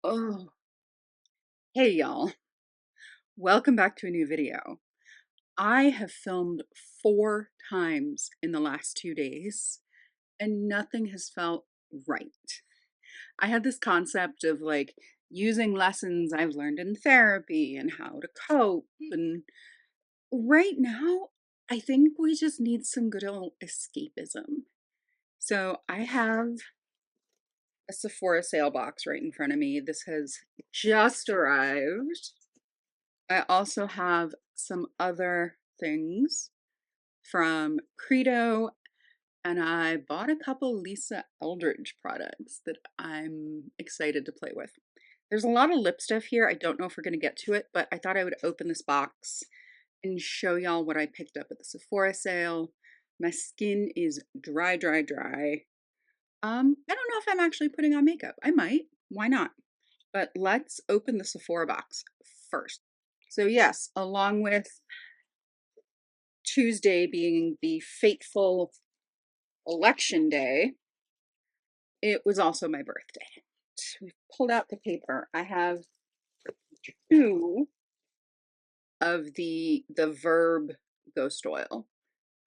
Oh, hey y'all. Welcome back to a new video. I have filmed 4 times in the last 2 days and nothing has felt right. I had this concept of like using lessons I've learned in therapy and how to cope. And right now, I think we just need some good old escapism. So I have a Sephora sale box right in front of me. This has just arrived. I also have some other things from Credo, and I bought a couple Lisa Eldridge products that I'm excited to play with. There's a lot of lip stuff here. I don't know if we're going to get to it, but I thought I would open this box and show y'all what I picked up at the Sephora sale. My skin is dry, dry, dry. I don't know if I'm actually putting on makeup. I might. Why not? But let's open the Sephora box first. So yes, along with Tuesday being the fateful election day, it was also my birthday. We pulled out the paper. I have two of the Verb Ghost Oil.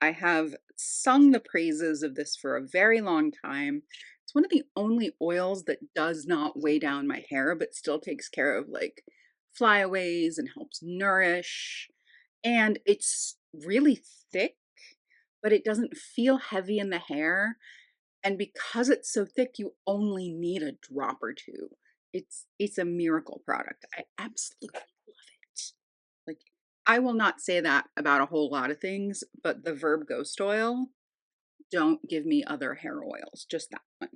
I have sung the praises of this for a very long time. It's one of the only oils that does not weigh down my hair, but still takes care of like flyaways and helps nourish. And it's really thick, but it doesn't feel heavy in the hair. And because it's so thick, you only need a drop or two. It's a miracle product. I absolutely love it. Like, I will not say that about a whole lot of things, but the Verb Ghost Oil, don't give me other hair oils, just that one.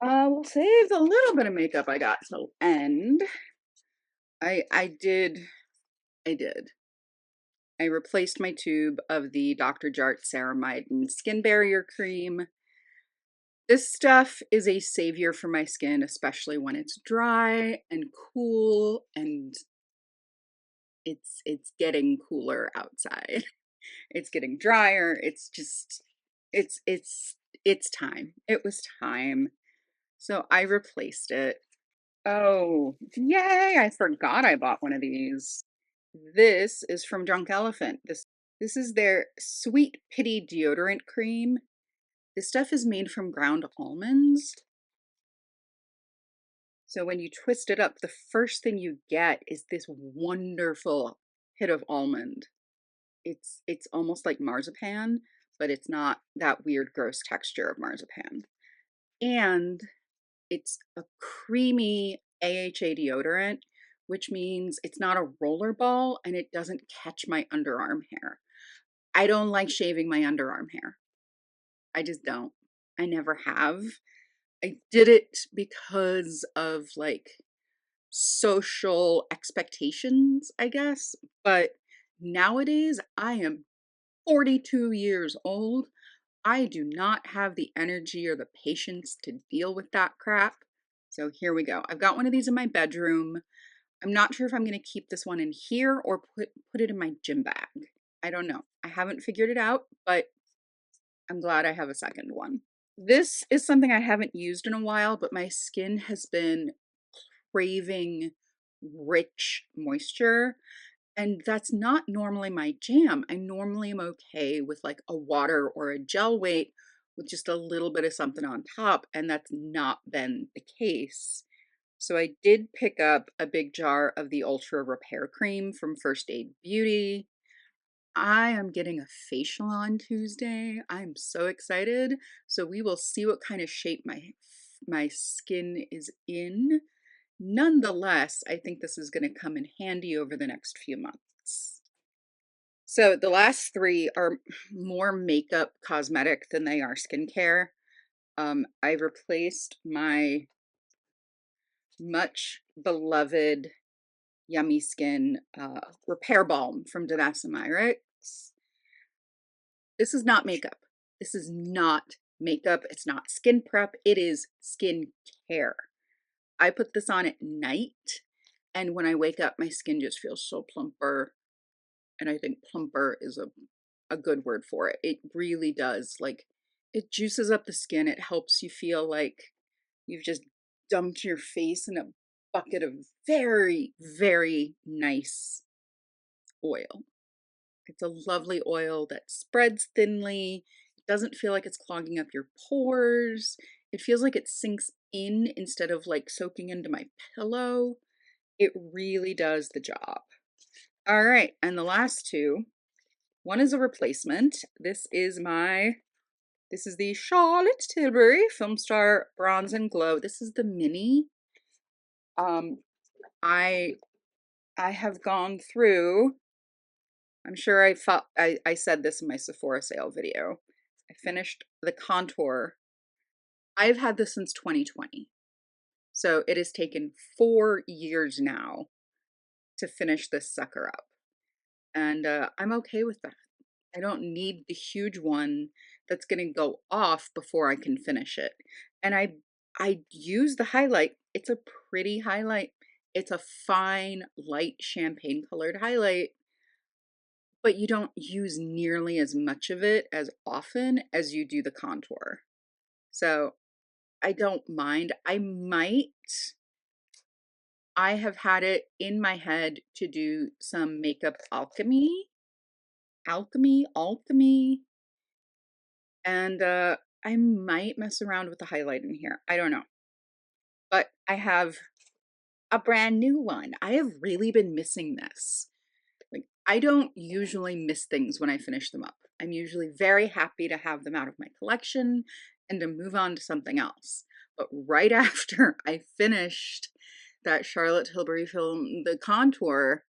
We'll save the little bit of makeup I got till end. I did. I replaced my tube of the Dr. Jart Ceramide and Skin Barrier Cream. This stuff is a savior for my skin, especially when it's dry and cool, and it's getting cooler outside. It's getting drier. It's just it's time. It was time. So I replaced it. Oh, yay! I forgot I bought one of these. This is from Drunk Elephant. This is their Sweet Pity deodorant cream. This stuff is made from ground almonds. So when you twist it up, the first thing you get is this wonderful hit of almond. It's almost like marzipan, but it's not that weird gross texture of marzipan. And it's a creamy AHA deodorant, which means it's not a roller ball and it doesn't catch my underarm hair. I don't like shaving my underarm hair. I just don't. I never have. I did it because of like social expectations, I guess. But nowadays, I am 42 years old. I do not have the energy or the patience to deal with that crap. So here we go. I've got one of these in my bedroom. I'm not sure if I'm going to keep this one in here or put it in my gym bag. I don't know. I haven't figured it out, but I'm glad I have a second one. This is something I haven't used in a while, but my skin has been craving rich moisture. And that's not normally my jam. I normally am okay with like a water or a gel weight with just a little bit of something on top. And that's not been the case. So I did pick up a big jar of the Ultra Repair Cream from First Aid Beauty. I am getting a facial on Tuesday. I'm so excited. So we will see what kind of shape my skin is in. Nonetheless, I think this is going to come in handy over the next few months. So the last three are more makeup cosmetic than they are skincare. I replaced my much beloved Yummy Skin Repair Balm from Danessa Myricks. This is not makeup. This is not makeup. It's not skin prep. It is skin care. I put this on at night, and when I wake up, my skin just feels so plumper. And I think plumper is a good word for it. It really does. Like, it juices up the skin. It helps you feel like you've just dumped your face in a bucket of very, very nice oil. It's a lovely oil that spreads thinly. It doesn't feel like it's clogging up your pores. It feels like it sinks in instead of like soaking into my pillow. It really does the job. All right, and the last two. One is a replacement. This is the Charlotte Tilbury Film Star Bronze and Glow. This is the mini. I have gone through, I'm sure I said this in my Sephora sale video. I finished the contour. I've had this since 2020. So it has taken 4 years now to finish this sucker up. And I'm okay with that. I don't need the huge one that's going to go off before I can finish it. And I use the highlight. It's a pretty highlight. It's a fine, light champagne colored highlight, but you don't use nearly as much of it as often as you do the contour. So I don't mind. I have had it in my head to do some makeup alchemy, and I might mess around with the highlight in here. I don't know. But I have a brand new one. I have really been missing this. Like, I don't usually miss things when I finish them up. I'm usually very happy to have them out of my collection and to move on to something else. But right after I finished that Charlotte Tilbury film, the contour,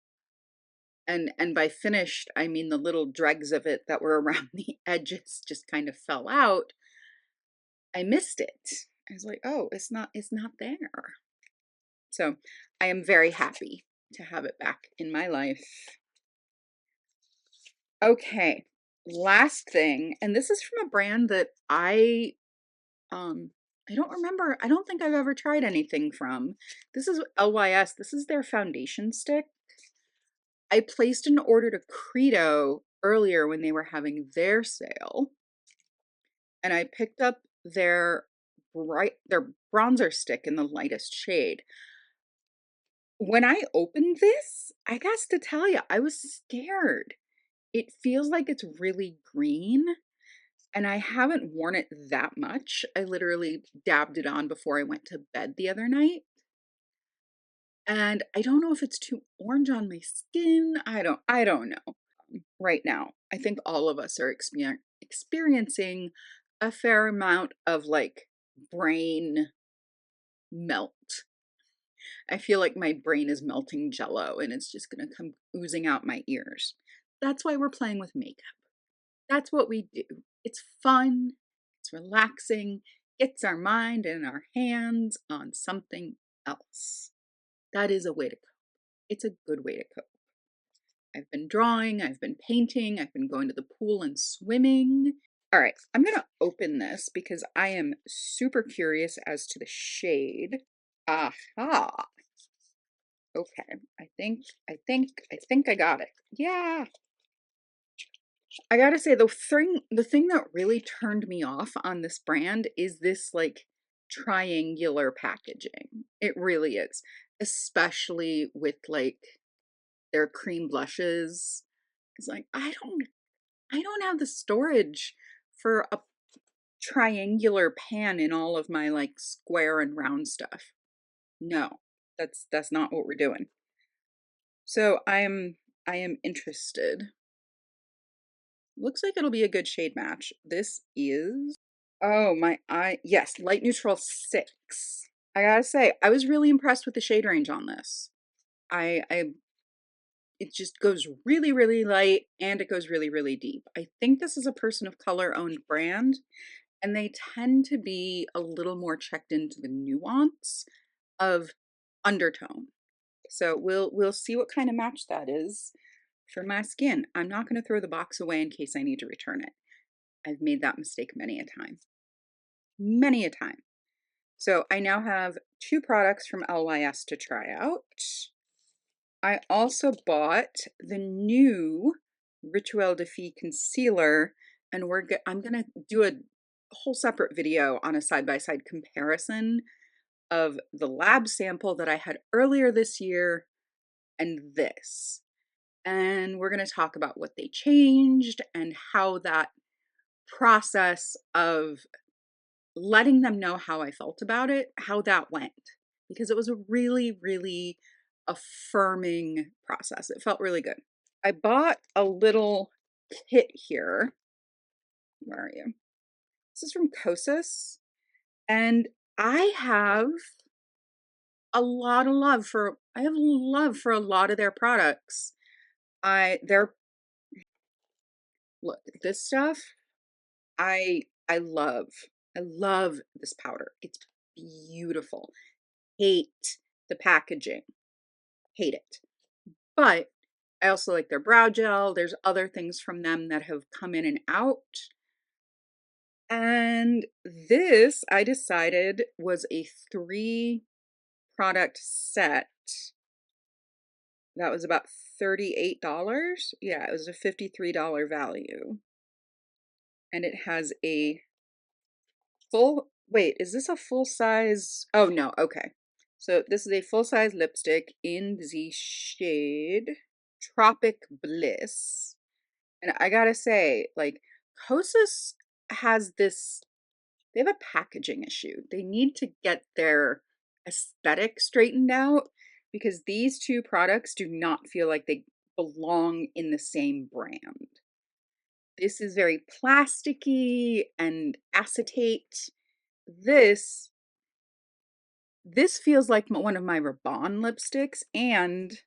and by finished, I mean the little dregs of it that were around the edges just kind of fell out. I missed it. I was like, oh, it's not there. So I am very happy to have it back in my life. Okay, last thing, and this is from a brand that I don't remember. I don't think I've ever tried anything from. This is LYS. This is their foundation stick. I placed an order to Credo earlier when they were having their sale, and I picked up their bronzer stick in the lightest shade. When I opened this, I got to tell you, I was scared. It feels like it's really green, and I haven't worn it that much. I literally dabbed it on before I went to bed the other night. And I don't know if it's too orange on my skin. I don't know. Right now, I think all of us are experiencing a fair amount of like brain melt. I feel like my brain is melting jello and it's just going to come oozing out my ears. That's why we're playing with makeup. That's what we do. It's fun, it's relaxing, gets our mind and our hands on something else. That is a way to cope. It's a good way to cope. I've been drawing, I've been painting, I've been going to the pool and swimming. All right, I'm going to open this because I am super curious as to the shade. Aha. Okay, I think I got it. Yeah. I gotta say, the thing that really turned me off on this brand is this like triangular packaging. It really is, especially with like their cream blushes. It's like I don't have the storage for a triangular pan in all of my like square and round stuff. No, that's not what we're doing. So I am interested. Looks like it'll be a good shade match. This is, oh my eye, yes, light neutral 6. I gotta say, I was really impressed with the shade range on this. It just goes really, really light and it goes really, really deep. I think this is a person of color owned brand, and they tend to be a little more checked into the nuance of undertone. So we'll see what kind of match that is for my skin. I'm not going to throw the box away in case I need to return it. I've made that mistake many a time. Many a time. So I now have 2 products from LYS to try out. I also bought the new Rituel de Fille concealer, and I'm going to do a whole separate video on a side-by-side comparison of the lab sample that I had earlier this year and this. And we're going to talk about what they changed and how that process of letting them know how I felt about it, how that went. Because it was a really, really affirming process. It felt really good. I bought a little kit here. Where are you? This is from Kosas. And I have I have love for a lot of their products. They're look, this stuff I love. I love this powder. It's beautiful. Hate the packaging. Hate it. But I also like their brow gel. There's other things from them that have come in and out. And this, I decided, was a 3 product set. That was about $38. Yeah, it was a $53 value. And it has a wait, is this a full size? Oh no, okay. So this is a full size lipstick in the shade Tropic Bliss. And I gotta say, like, Kosas has this, they have a packaging issue. They need to get their aesthetic straightened out because these 2 products do not feel like they belong in the same brand. This is very plasticky and acetate. This this feels like one of my Rabanne lipsticks and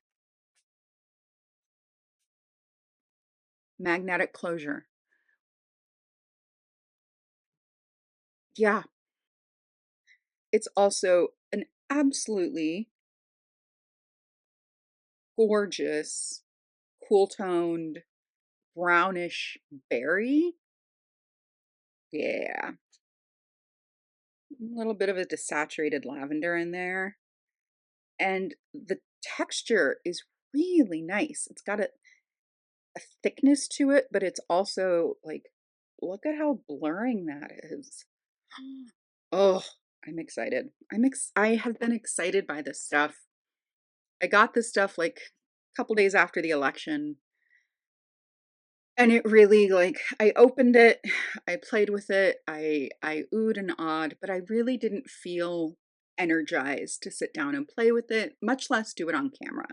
magnetic closure. Yeah, it's also an absolutely gorgeous, cool toned, brownish berry. Yeah. A little bit of a desaturated lavender in there. And the texture is really nice. It's got a thickness to it, but it's also like, look at how blurring that is. Oh, I'm excited. I have been excited by this stuff. I got this stuff like a couple days after the election. And it really, like, I opened it, I played with it, I oohed and awed, but I really didn't feel energized to sit down and play with it, much less do it on camera.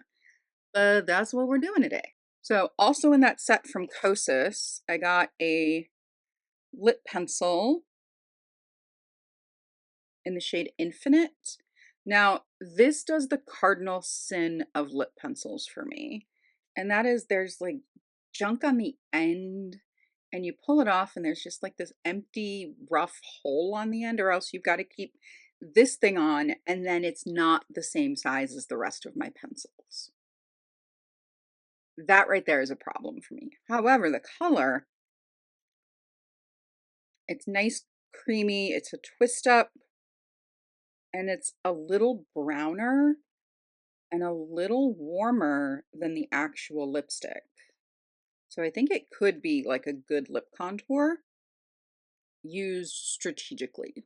But that's what we're doing today. So also in that set from Kosas, I got a lip pencil in the shade Infinite. Now, this does the cardinal sin of lip pencils for me. And that is there's like junk on the end and you pull it off and there's just like this empty rough hole on the end, or else you've got to keep this thing on and then it's not the same size as the rest of my pencils. That right there is a problem for me. However, the color, it's nice, creamy, it's a twist up, and it's a little browner and a little warmer than the actual lipstick. So I think it could be like a good lip contour used strategically.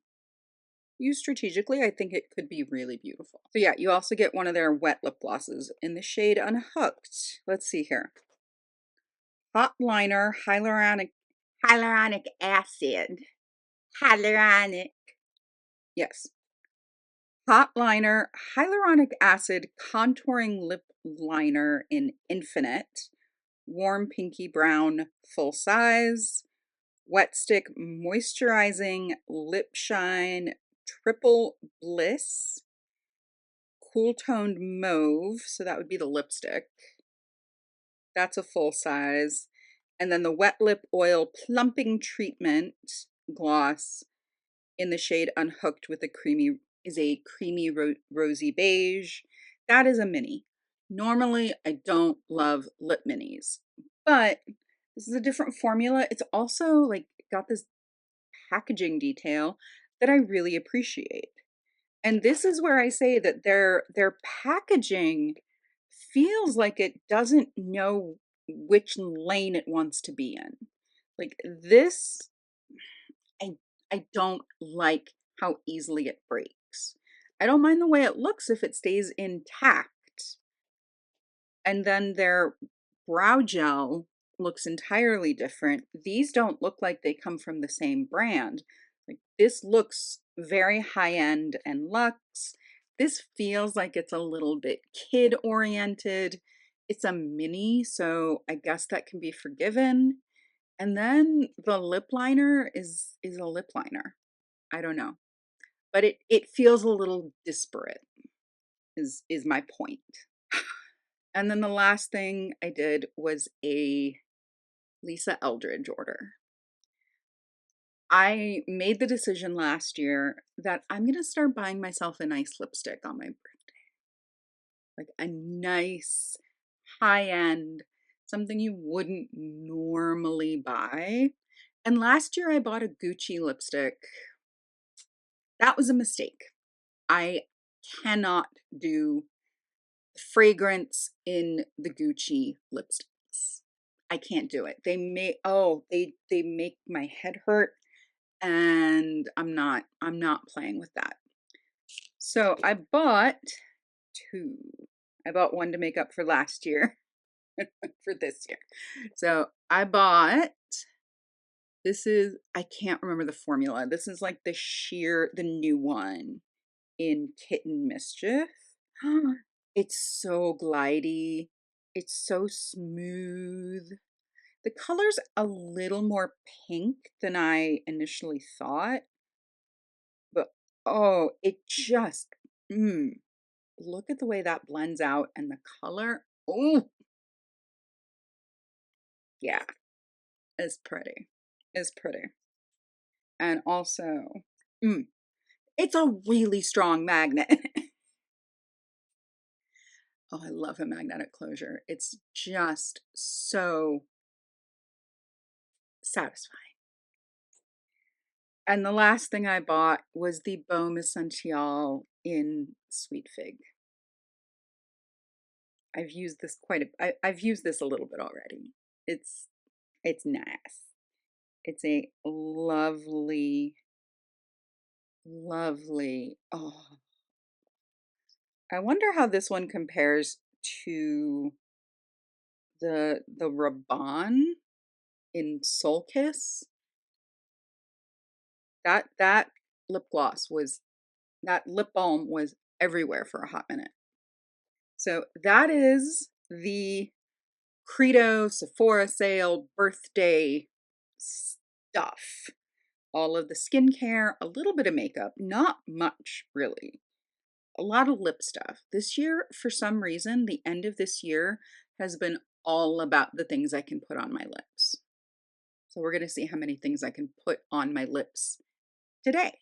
Used strategically, I think it could be really beautiful. So yeah, you also get one of their wet lip glosses in the shade Unhooked. Let's see here. Hot liner, hyaluronic acid. Hyaluronic. Yes. Hot liner, hyaluronic acid contouring lip liner in Infinite. Warm pinky brown, full size. Wet stick moisturizing lip shine triple bliss. Cool toned mauve, so that would be the lipstick. That's a full size. And then the wet lip oil plumping treatment gloss in the shade Unhooked with a creamy rosy beige. That is a mini. Normally, I don't love lip minis, but this is a different formula. It's also like got this packaging detail that I really appreciate. And this is where I say that their packaging feels like it doesn't know which lane it wants to be in. Like this, I I don't like how easily it breaks. I don't mind the way it looks if it stays intact. And then their brow gel looks entirely different. These don't look like they come from the same brand. Like this looks very high end and luxe. This feels like it's a little bit kid oriented. It's a mini, so I guess that can be forgiven. And then the lip liner is a lip liner. I don't know. But it feels a little disparate is my point. And then the last thing I did was a Lisa Eldridge order. I made the decision last year that I'm going to start buying myself a nice lipstick on my birthday. Like a nice, high-end, something you wouldn't normally buy. And last year I bought a Gucci lipstick. That was a mistake. I cannot do fragrance in the Gucci lipsticks. I can't do it. They make my head hurt, and I'm not playing with that. So I bought two. I bought one to make up for last year for this year. So I bought, I can't remember the formula. This is like the new one in Kitten Mischief. It's so glidey. It's so smooth. The color's a little more pink than I initially thought, but oh, it just, look at the way that blends out and the color. Oh, yeah, it's pretty. It's pretty. And also, it's a really strong magnet. Oh, I love a magnetic closure. It's just so satisfying. And the last thing I bought was the Baume Essential in Sweet Fig. I've used this I've used this a little bit already. It's nice. It's a lovely, lovely, oh. I wonder how this one compares to the Rabanne in Soul Kiss. That lip gloss was, that lip balm was everywhere for a hot minute. So that is the Credo Sephora sale birthday stuff. All of the skincare, a little bit of makeup, not much really. A lot of lip stuff. This year, for some reason, the end of this year has been all about the things I can put on my lips. So we're going to see how many things I can put on my lips today.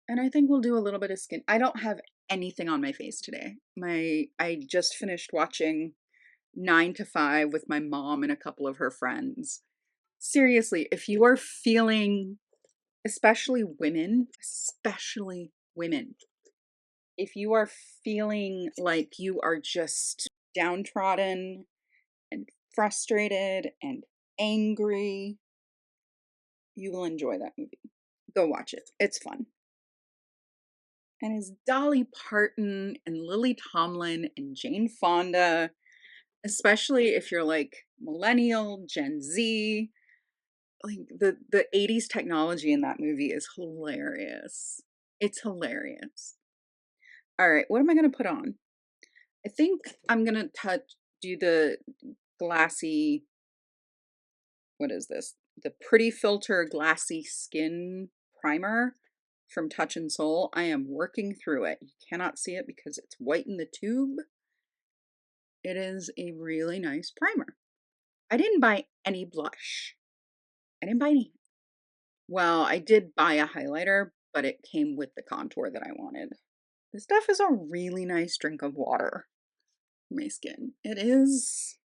And I think we'll do a little bit of skin. I don't have anything on my face today. I just finished watching 9 to 5 with my mom and a couple of her friends. Seriously, if you are feeling, especially women, if you are feeling like you are just downtrodden and frustrated and angry, you will enjoy that movie. Go watch it. It's fun. And it's Dolly Parton and Lily Tomlin and Jane Fonda, especially if you're like millennial, Gen Z. Like the 80s technology in that movie is hilarious. It's hilarious. All right, what am I going to put on? I think I'm going to do the glassy, what is this? The Pretty Filter Glassy Skin Primer from Touch and Soul. I am working through it. You cannot see it because it's white in the tube. It is a really nice primer. I didn't buy any blush. I didn't buy any. Well, I did buy a highlighter, but it came with the contour that I wanted. This stuff is a really nice drink of water for my skin. It is,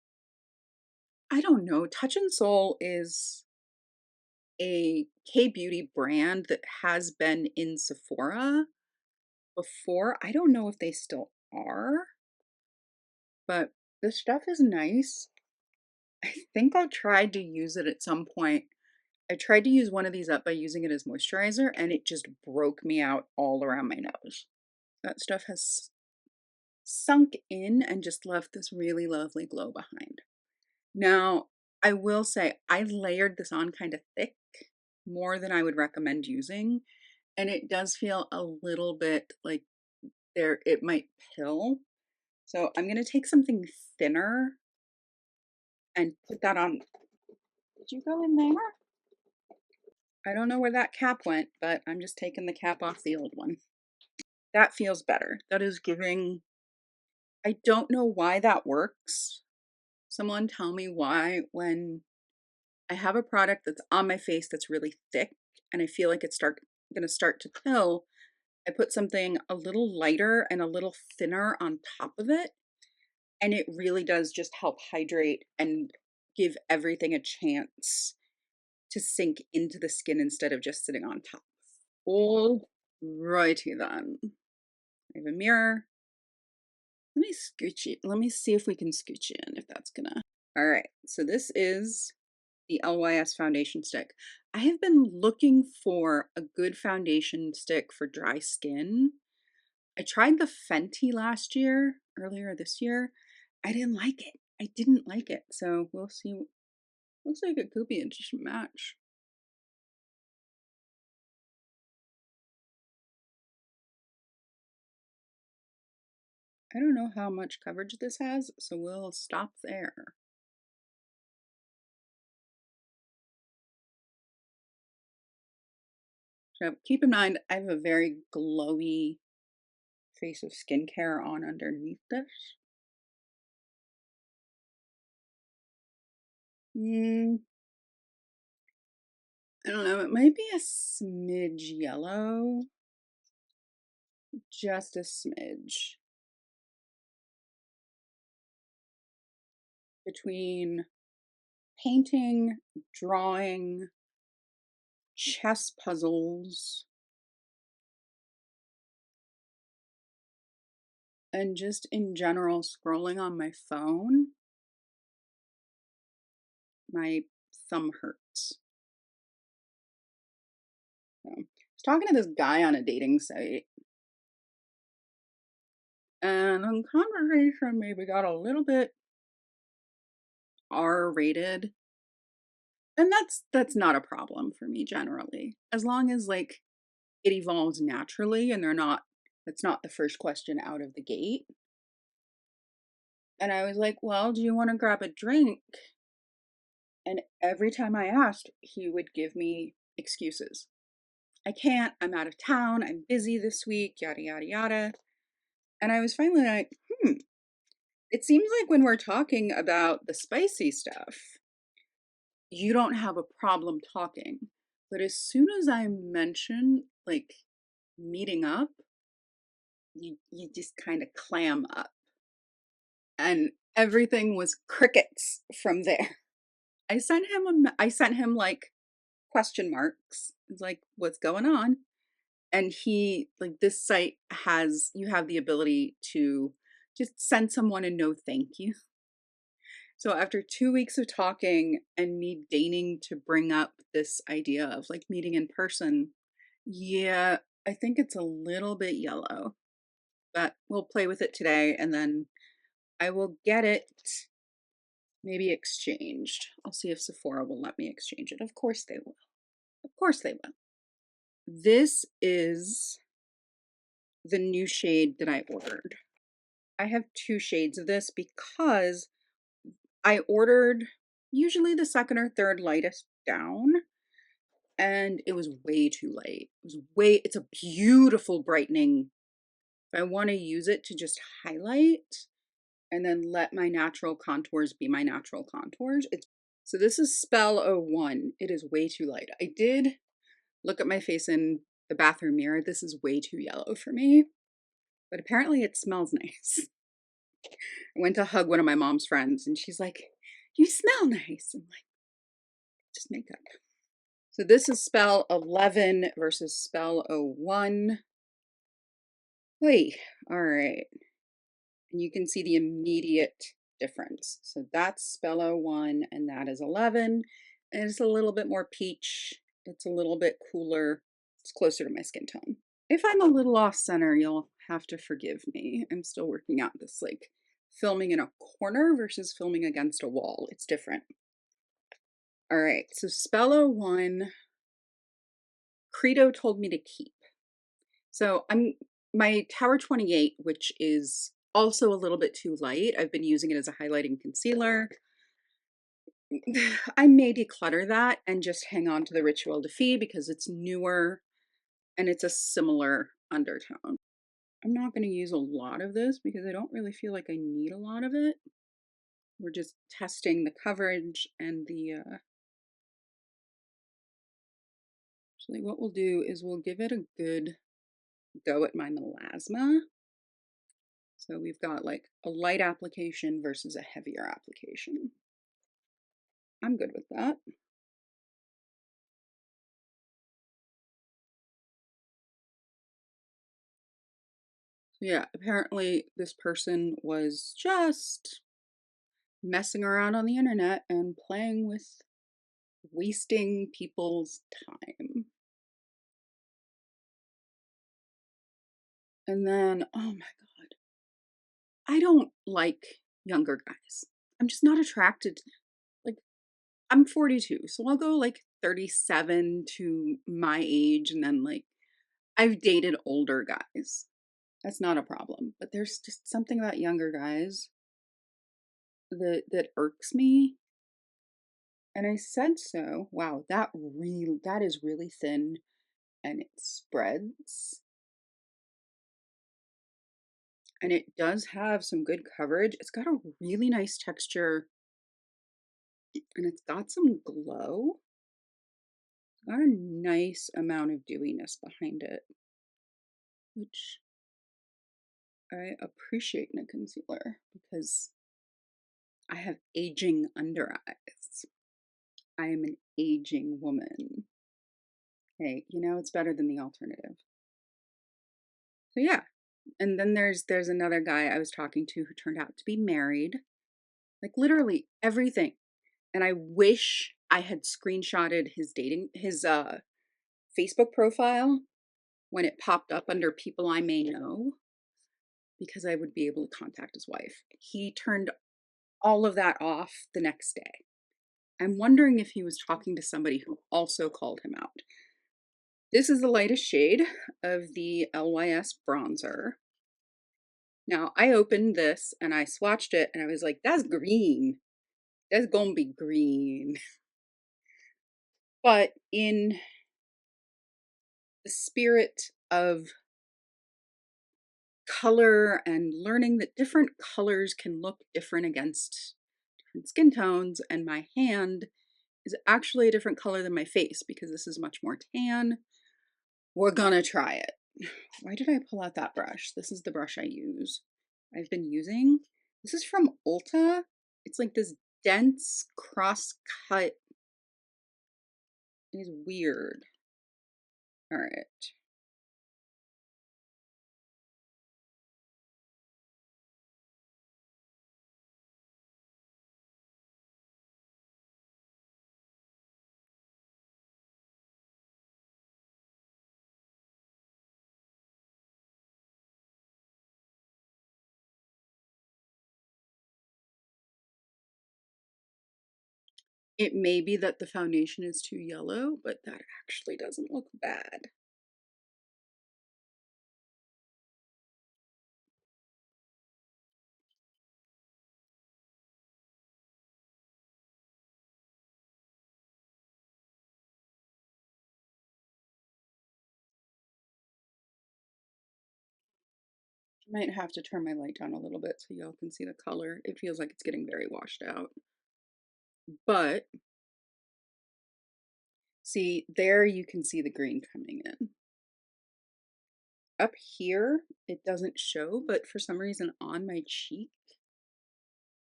I don't know, Touch and Soul is a K-beauty brand that has been in Sephora before. I don't know if they still are, but this stuff is nice. I think I tried to use it at some point. I tried to use one of these up by using it as moisturizer, and it just broke me out all around my nose. that stuff has sunk in and just left this really lovely glow behind. Now, I will say I layered this on kind of thick, more than I would recommend using, and it does feel a little bit like it might pill. So I'm going to take something thinner and put that on. Did you go in there? I don't know where that cap went, but I'm just taking the cap off the old one. That feels better. That is giving, I don't know why that works. Someone tell me why when I have a product that's on my face that's really thick and I feel like it's going to start to pill, I put something a little lighter and a little thinner on top of it, and it really does just help hydrate and give everything a chance to sink into the skin instead of just sitting on top. All righty then. I have a mirror. Let me scooch it. Let me see if we can scooch in, if that's gonna. All right, so this is the LYS foundation stick. I have been looking for a good foundation stick for dry skin. I tried the Fenty earlier this year. I didn't like it. I didn't like it. So we'll see. Looks like it could be a just match. I don't know how much coverage this has, so we'll stop there. So keep in mind, I have a very glowy face of skincare on underneath this. I don't know, it might be a smidge yellow. Just a smidge. Between painting, drawing, chess puzzles, and just in general scrolling on my phone, my thumb hurts. So, I was talking to this guy on a dating site, and the conversation maybe got a little bit R-rated. And that's not a problem for me generally. As long as like it evolves naturally and that's not the first question out of the gate. And I was like, well, do you want to grab a drink? And every time I asked, he would give me excuses. I can't, I'm out of town, I'm busy this week, yada, yada, yada. And I was finally like, it seems like when we're talking about the spicy stuff, you don't have a problem talking. But as soon as I mention like meeting up, you just kind of clam up. And everything was crickets from there. I sent him like question marks. It's like, what's going on? And he, like, this site you have the ability to just send someone a no thank you. So after 2 weeks of talking and me deigning to bring up this idea of like meeting in person, yeah, I think it's a little bit yellow, but we'll play with it today and then I will get it maybe exchanged. I'll see if Sephora will let me exchange it. Of course they will. Of course they will. This is the new shade that I ordered. I have 2 shades of this because I ordered usually the second or third lightest down and it was way too light. It's a beautiful brightening. If I want to use it to just highlight and then let my natural contours be my natural contours. So this is Spell 01. It is way too light. I did look at my face in the bathroom mirror. This is way too yellow for me, but apparently it smells nice. I went to hug one of my mom's friends and she's like, you smell nice. I'm like, just makeup. So this is Spell 11 versus Spell 01. Wait, all right. And you can see the immediate difference. So that's Spell 01 and that is 11. And it's a little bit more peach. It's a little bit cooler. It's closer to my skin tone. If I'm a little off center, you'll have to forgive me. I'm still working out this like filming in a corner versus filming against a wall. It's different. All right, so Spello 1, Credo told me to keep. So I'm my Tower 28, which is also a little bit too light. I've been using it as a highlighting concealer. I may declutter that and just hang on to the Ritual de Fille because it's newer and it's a similar undertone. I'm not going to use a lot of this because I don't really feel like I need a lot of it. We're just testing the coverage and actually what we'll do is we'll give it a good go at my melasma. So we've got like a light application versus a heavier application. I'm good with that. So yeah, apparently this person was just messing around on the internet and playing with wasting people's time. And then, oh my God, I don't like younger guys. I'm just not attracted. Like, I'm 42, so I'll go like 37 to my age, and then like I've dated older guys. That's not a problem. But there's just something about younger guys that irks me. And I said so. Wow, that is really thin and it spreads. And it does have some good coverage. It's got a really nice texture and it's got some glow. It's got a nice amount of dewiness behind it, which I appreciate in a concealer because I have aging under eyes. I am an aging woman. Hey, it's better than the alternative. So yeah. And then there's another guy I was talking to who turned out to be married. Like literally everything. And I wish I had screenshotted his Facebook profile when it popped up under people I may know because I would be able to contact his wife. He turned all of that off the next day. I'm wondering if he was talking to somebody who also called him out. This is the lightest shade of the LYS bronzer. Now, I opened this and I swatched it and I was like, that's green. That's gonna be green. But in the spirit of color and learning that different colors can look different against different skin tones, and my hand is actually a different color than my face because this is much more tan, we're gonna try it. Why did I pull out that brush? This is the brush I've been using. This is from Ulta. It's like this dense cross cut. It is weird. All right. It may be that the foundation is too yellow, but that actually doesn't look bad. I might have to turn my light down a little bit so y'all can see the color. It feels like it's getting very washed out. But see, there you can see the green coming in. Up here, it doesn't show, but for some reason on my cheek,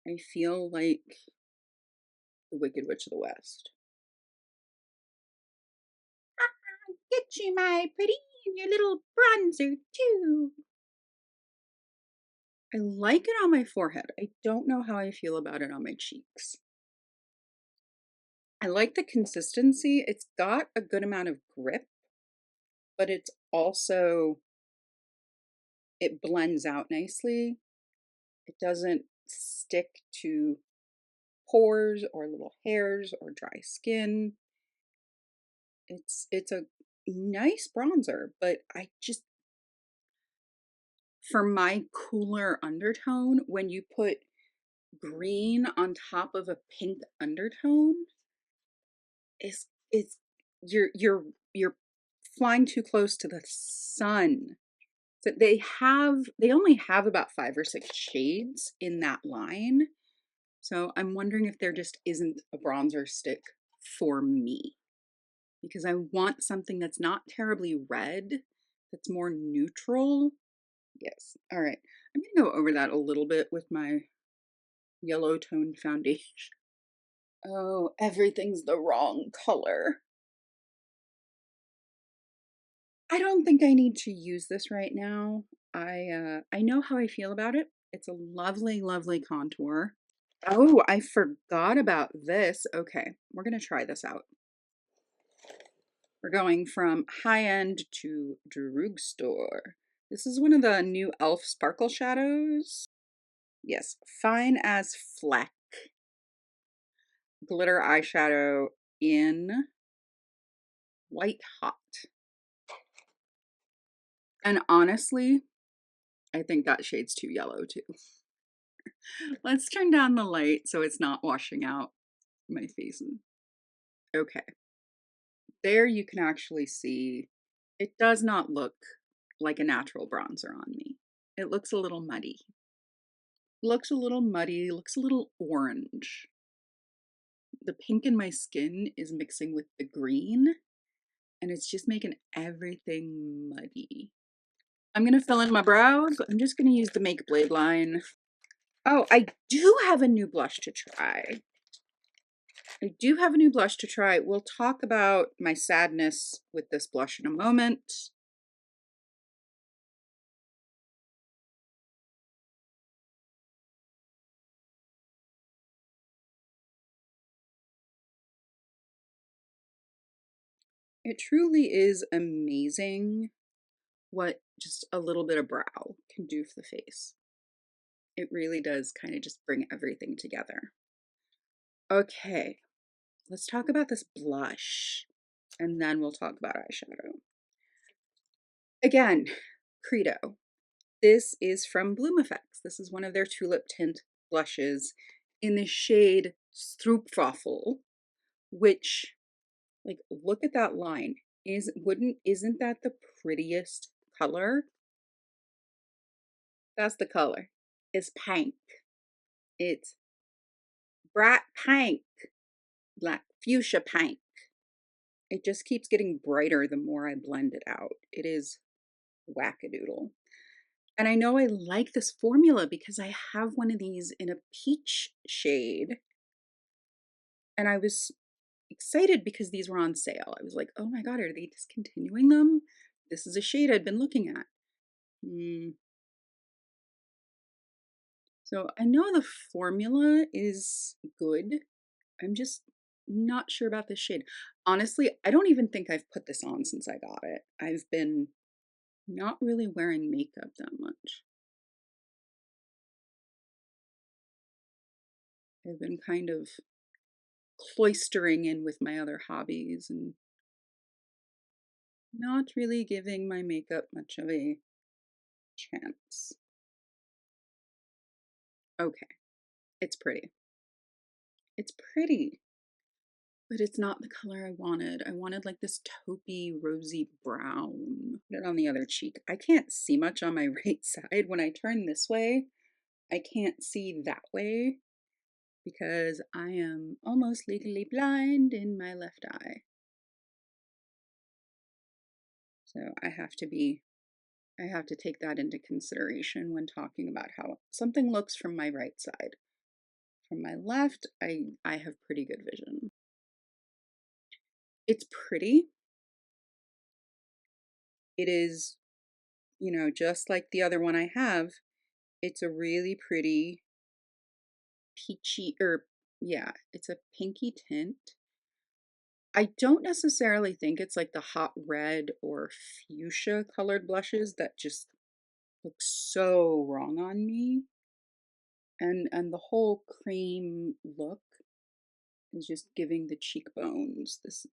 I feel like the Wicked Witch of the West. Get you, my pretty, and your little bronzer, too. I like it on my forehead. I don't know how I feel about it on my cheeks. I like the consistency. It's got a good amount of grip. but it's also, it blends out nicely. It doesn't stick to pores or little hairs or dry skin. It's a nice bronzer, but I just, for my cooler undertone, when you put green on top of a pink undertone, it's you're flying too close to the sun. So they only have about 5 or 6 shades in that line. So I'm wondering if there just isn't a bronzer stick for me, because I want something that's not terribly red, that's more neutral. Yes. All right. I'm going to go over that a little bit with my yellow toned foundation. Oh, everything's the wrong color. I don't think I need to use this right now. I know how I feel about it. It's a lovely, lovely contour. Oh, I forgot about this. Okay, we're gonna try this out. We're going from high-end to drugstore. This is one of the new e.l.f. sparkle shadows. Yes, fine as fleck. Glitter eyeshadow in White Hot. And honestly, I think that shade's too yellow too. Let's turn down the light so it's not washing out my face. Okay, there you can actually see it does not look like a natural bronzer on me. It looks a little muddy. Looks a little muddy, looks a little orange. The pink in my skin is mixing with the green, and it's just making everything muddy. I'm gonna fill in my brows. I'm just gonna use the Make Blade line. Oh, I do have a new blush to try. We'll talk about my sadness with this blush in a moment. It truly is amazing what just a little bit of brow can do for the face. It really does kind of just bring everything together. Okay, let's talk about this blush, and then we'll talk about eyeshadow. Again, Credo. This is from Bloom Effects. This is one of their tulip tint blushes in the shade Stroopwafel, which, like, look at that line. Isn't that the prettiest color? That's the color. It's pink. It's bright pink, like fuchsia pink. It just keeps getting brighter the more I blend it out. It is wackadoodle. And I know I like this formula because I have one of these in a peach shade. And I was excited because these were on sale. I was like, oh my God, are they discontinuing them? This is a shade I'd been looking at. So I know the formula is good. I'm just not sure about this shade. Honestly, I don't even think I've put this on since I got it. I've been not really wearing makeup that much. I've been kind of cloistering in with my other hobbies and not really giving my makeup much of a chance. Okay, it's pretty. It's pretty, but it's not the color I wanted. I wanted like this taupey rosy brown. Put it on the other cheek. I can't see much on my right side. When I turn this way, I can't see that way because I am almost legally blind in my left eye. So I have to take that into consideration when talking about how something looks from my right side. From my left, I have pretty good vision. It's pretty. It is, just like the other one I have, it's a really pretty peachy, yeah, it's a pinky tint. I don't necessarily think it's like the hot red or fuchsia colored blushes that just look so wrong on me. And the whole cream look is just giving the cheekbones this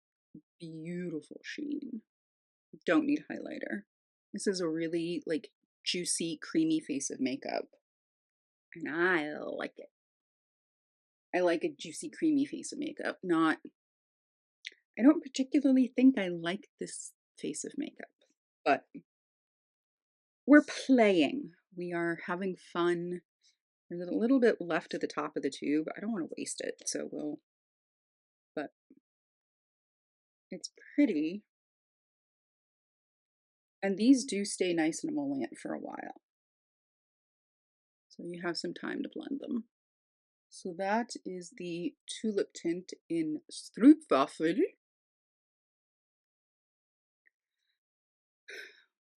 beautiful sheen. Don't need highlighter. This is a really like juicy, creamy face of makeup. And I like it. I like a juicy, creamy face of makeup. Not, I don't particularly think I like this face of makeup, but we're playing. We are having fun. There's a little bit left at the top of the tube. I don't want to waste it, so but it's pretty. And these do stay nice and emollient for a while. So you have some time to blend them. So that is the tulip tint in Stroopwafel.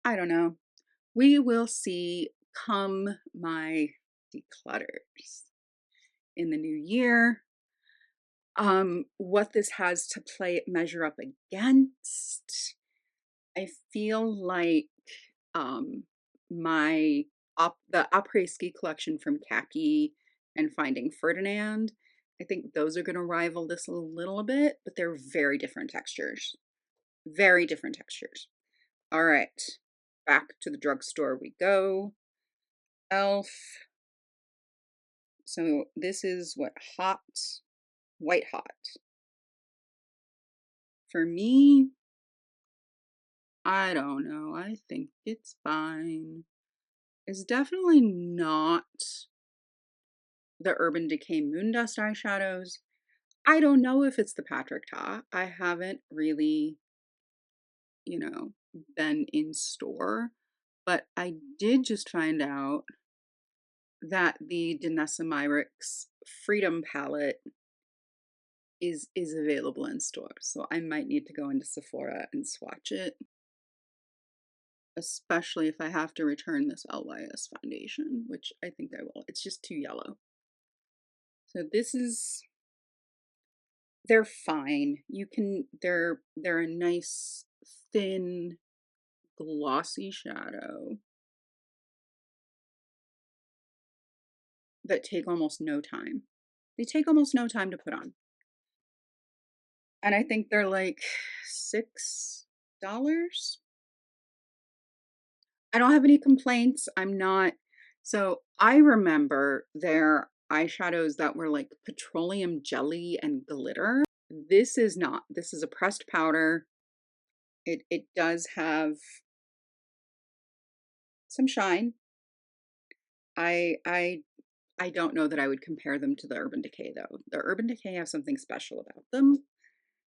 I don't know. We will see come my declutters in the new year. What this has to measure up against. I feel like um my the après ski collection from Khaki and Finding Ferdinand, I think those are going to rival this a little bit, but they're very different textures. Very different textures. All right, back to the drugstore we go. Elf. So this is what, hot, white hot. For me, I don't know. I think it's fine. It's definitely not the Urban Decay Moondust eyeshadows. I don't know if it's the Patrick Ta. I haven't really, been in store, but I did just find out that the Danessa Myricks Freedom palette is available in store. So I might need to go into Sephora and swatch it, especially if I have to return this LYS foundation, which I think I will. It's just too yellow. So this is, they're fine. They're a nice thin glossy shadow that take almost no time. They take almost no time to put on. And I think they're like $6. I don't have any complaints. So I remember their eyeshadows that were like petroleum jelly and glitter. This is not. This is a pressed powder. It does have some shine. I don't know that I would compare them to the Urban Decay though. The Urban Decay have something special about them.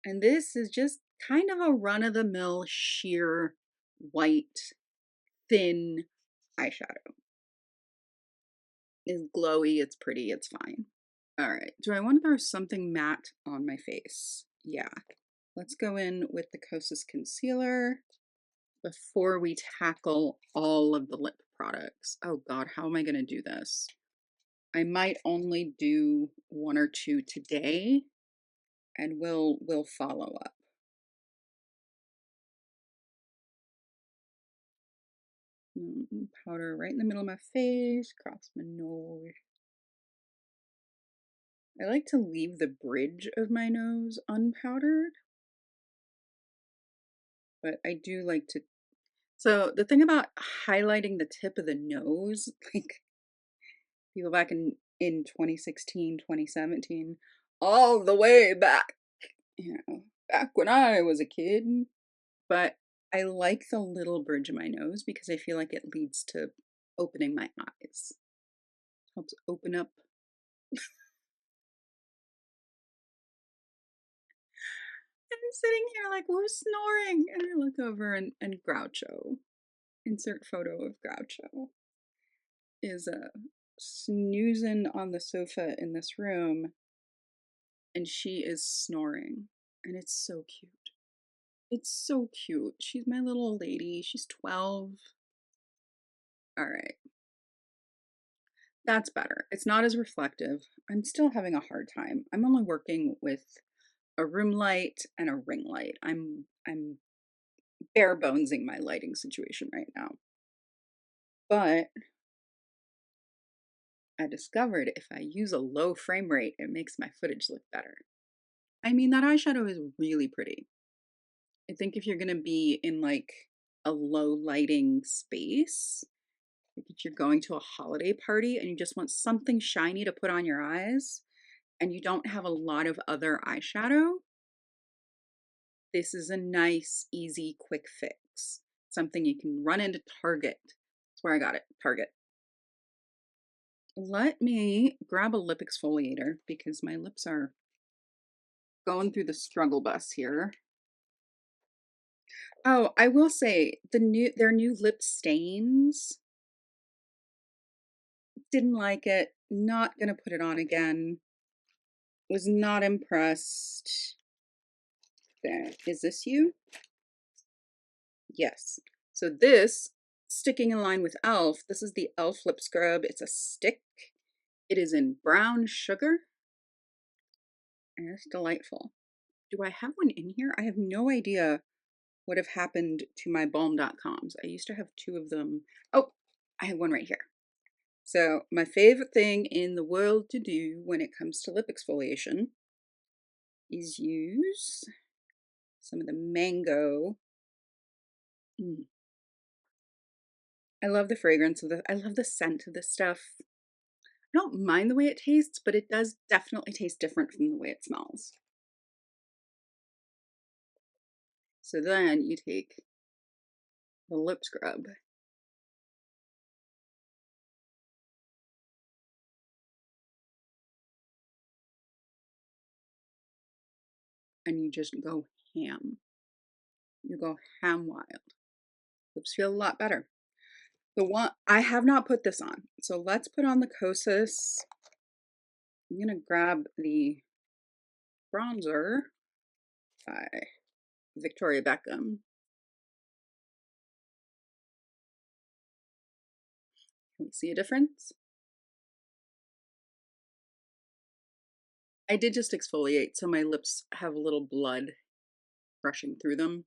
And this is just kind of a run-of-the-mill sheer white thin eyeshadow. It's glowy, it's pretty, it's fine. All right, do I want to throw something matte on my face? Yeah. Let's go in with the Kosas concealer before we tackle all of the lip products. Oh God, how am I gonna do this? I might only do one or two today, and we'll follow up. Powder right in the middle of my face, across my nose. I like to leave the bridge of my nose unpowdered, but I do like to. So the thing about highlighting the tip of the nose, like people back in 2016, 2017, all the way back, back when I was a kid. But I like the little bridge of my nose because I feel like it leads to opening my eyes. Helps open up. I'm sitting here like, who's snoring? And I look over and Groucho, insert photo of Groucho, is snoozing on the sofa in this room, and she is snoring. And it's so cute. It's so cute. She's my little lady. She's 12. All right. That's better. It's not as reflective. I'm still having a hard time. I'm only working with a room light and a ring light. I'm bare bonesing my lighting situation right now. But I discovered if I use a low frame rate, it makes my footage look better. I mean, that eyeshadow is really pretty. I think if you're gonna be in like a low lighting space, like if you're going to a holiday party and you just want something shiny to put on your eyes and you don't have a lot of other eyeshadow, this is a nice, easy, quick fix. Something you can run into Target. That's where I got it, Target. Let me grab a lip exfoliator because my lips are going through the struggle bus here. Oh, I will say their new lip stains. Didn't like it. Not gonna put it on again. Was not impressed. There. Is this you? Yes. So this, sticking in line with e.l.f., this is the e.l.f. lip scrub. It's a stick. It is in brown sugar. And it's delightful. Do I have one in here? I have no idea what have happened to my balm.coms. I used to have two of them. Oh, I have one right here. So my favorite thing in the world to do when it comes to lip exfoliation is use some of the mango. I love the fragrance of I love the scent of this stuff. I don't mind the way it tastes, but it does definitely taste different from the way it smells. So then you take the lip scrub and you just go ham. You go ham wild. Lips feel a lot better. The one I have not put this on, so let's put on the Kosas. I'm gonna grab the bronzer by Victoria Beckham. Can we see a difference? I did just exfoliate, so my lips have a little blood rushing through them.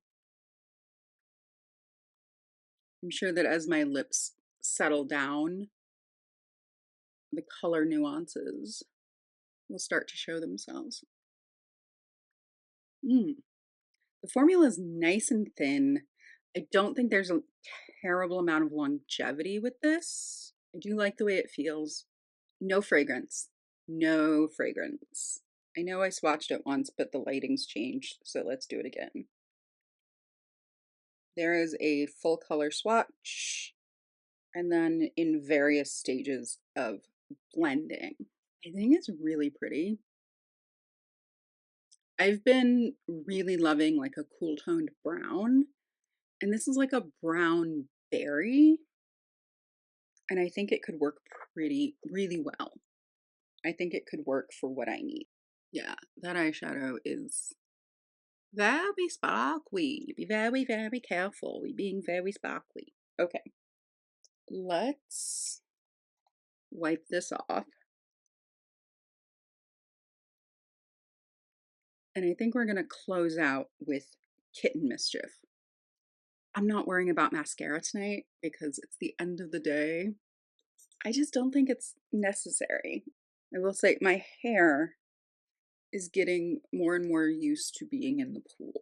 I'm sure that as my lips settle down, the color nuances will start to show themselves. The formula is nice and thin. I don't think there's a terrible amount of longevity with this. I do like the way it feels. No fragrance. No fragrance. I know I swatched it once, but the lighting's changed, so let's do it again. There is a full color swatch, and then in various stages of blending. I think it's really pretty. I've been really loving like a cool toned brown, and this is like a brown berry, and I think it could work really well. I think it could work for what I need. Yeah, that eyeshadow is very sparkly. Be very, very careful. We're being very sparkly. Okay, let's wipe this off. And I think we're going to close out with Kitten Mischief. I'm not worrying about mascara tonight because it's the end of the day. I just don't think it's necessary. I will say my hair is getting more and more used to being in the pool.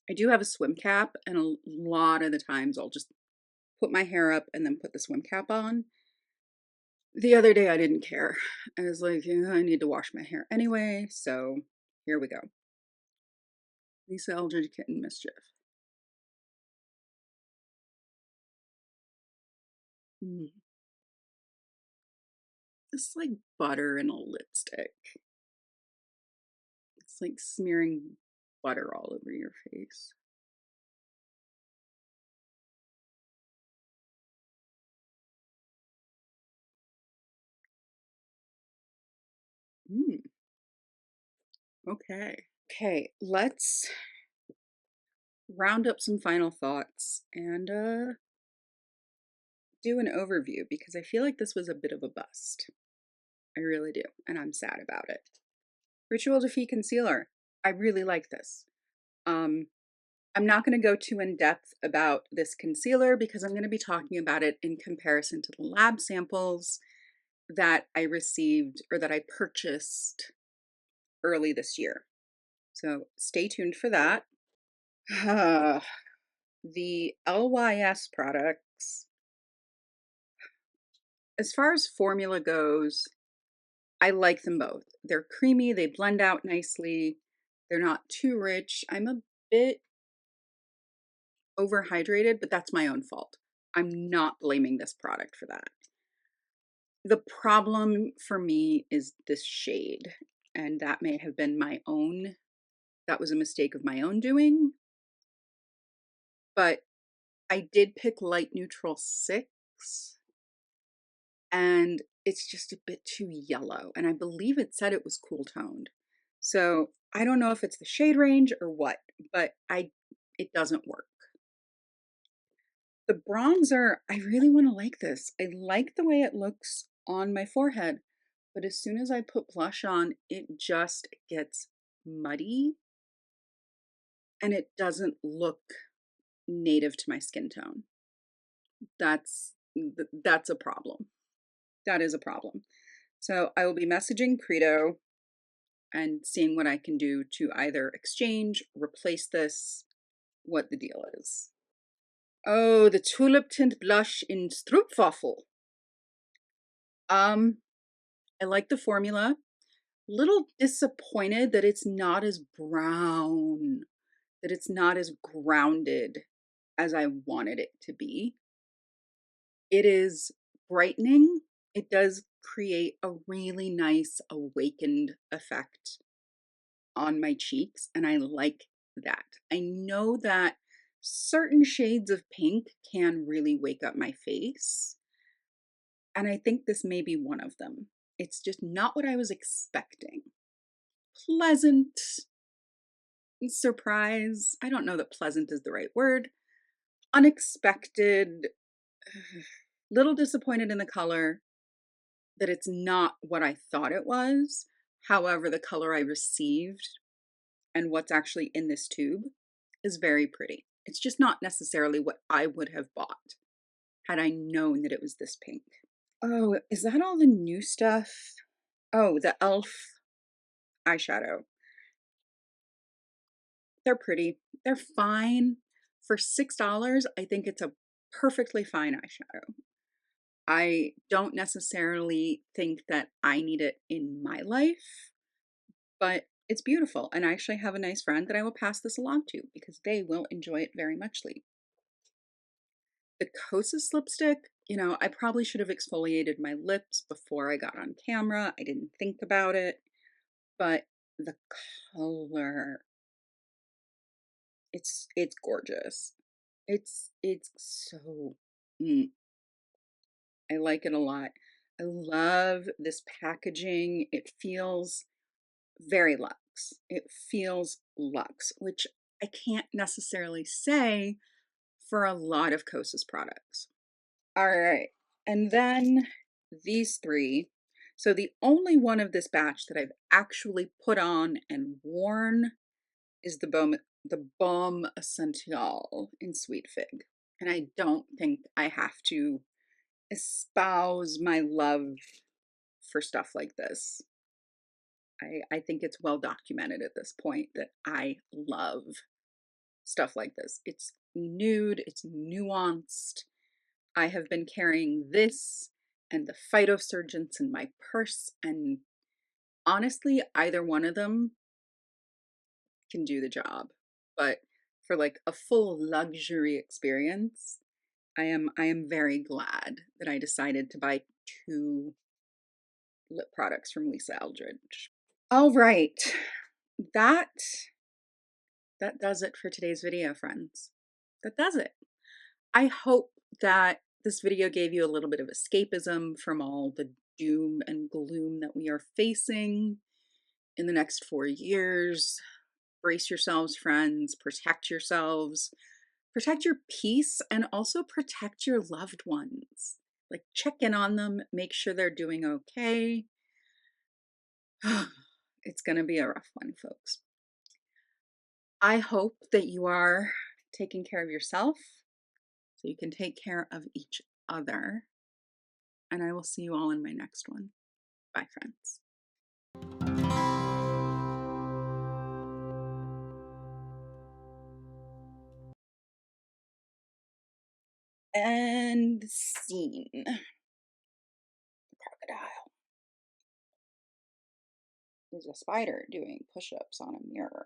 I do have a swim cap, and a lot of the times I'll just put my hair up and then put the swim cap on. The other day I didn't care. I was like, yeah, I need to wash my hair anyway, so here we go. Lisa Eldridge Kitten Mischief. It's like butter in a lipstick. It's like smearing butter all over your face. Okay. Okay, let's round up some final thoughts and do an overview because I feel like this was a bit of a bust. I really do, and I'm sad about it. Ritual Defeat Concealer. I really like this. Um, I'm not going to go too in depth about this concealer because I'm going to be talking about it in comparison to the lab samples that I received or that I purchased early this year. So stay tuned for that. The LYS products, as far as formula goes, I like them both. They're creamy, they blend out nicely, they're not too rich. I'm a bit overhydrated, but that's my own fault. I'm not blaming this product for that. The problem for me is this shade, and that may have been my own, that was a mistake of my own doing, but I did pick Light Neutral 6, and it's just a bit too yellow, and I believe it said it was cool toned. So I don't know if it's the shade range or what, but it doesn't work. The bronzer, I really want to like this. I like the way it looks on my forehead, but as soon as I put blush on, it just gets muddy and it doesn't look native to my skin tone. That's a problem. That is a problem. So I will be messaging Credo and seeing what I can do to either exchange, replace this, what the deal is. Oh, the Tulip Tint Blush in Stroopwafel. I like the formula. Little disappointed that it's not as brown, that it's not as grounded as I wanted it to be. It is brightening. It does create a really nice awakened effect on my cheeks, and I like that. I know that certain shades of pink can really wake up my face, and I think this may be one of them. It's just not what I was expecting. Pleasant surprise. I don't know that pleasant is the right word. Unexpected. Little disappointed in the color, that it's not what I thought it was. However, the color I received and what's actually in this tube is very pretty. It's just not necessarily what I would have bought had I known that it was this pink. Oh, is that all the new stuff? Oh, the e.l.f. eyeshadow. They're pretty. They're fine. For $6, I think it's a perfectly fine eyeshadow. I don't necessarily think that I need it in my life, but it's beautiful. And I actually have a nice friend that I will pass this along to because they will enjoy it very muchly. The Kosas lipstick, I probably should have exfoliated my lips before I got on camera. I didn't think about it, but the color, it's gorgeous. It's so, I like it a lot. I love this packaging. It feels very luxe. It feels luxe, which I can't necessarily say for a lot of Kosas products. All right. And then these three. So the only one of this batch that I've actually put on and worn is the Baume Essential in Sweet Fig. And I don't think I have to espouse my love for stuff like this. I think it's well documented at this point that I love stuff like this. It's nude, it's nuanced. I have been carrying this and the Phytosurgents in my purse, and honestly, either one of them can do the job. But for like a full luxury experience, I am very glad that I decided to buy 2 lip products from Lisa Eldridge. All right, that does it for today's video, friends. That does it. I hope that this video gave you a little bit of escapism from all the doom and gloom that we are facing in the next 4 years. Brace yourselves, friends. Protect yourselves. Protect your peace and also protect your loved ones. Like, check in on them, make sure they're doing okay. It's going to be a rough one, folks. I hope that you are taking care of yourself so you can take care of each other. And I will see you all in my next one. Bye, friends. And scene. Crocodile. There's a spider doing push-ups on a mirror.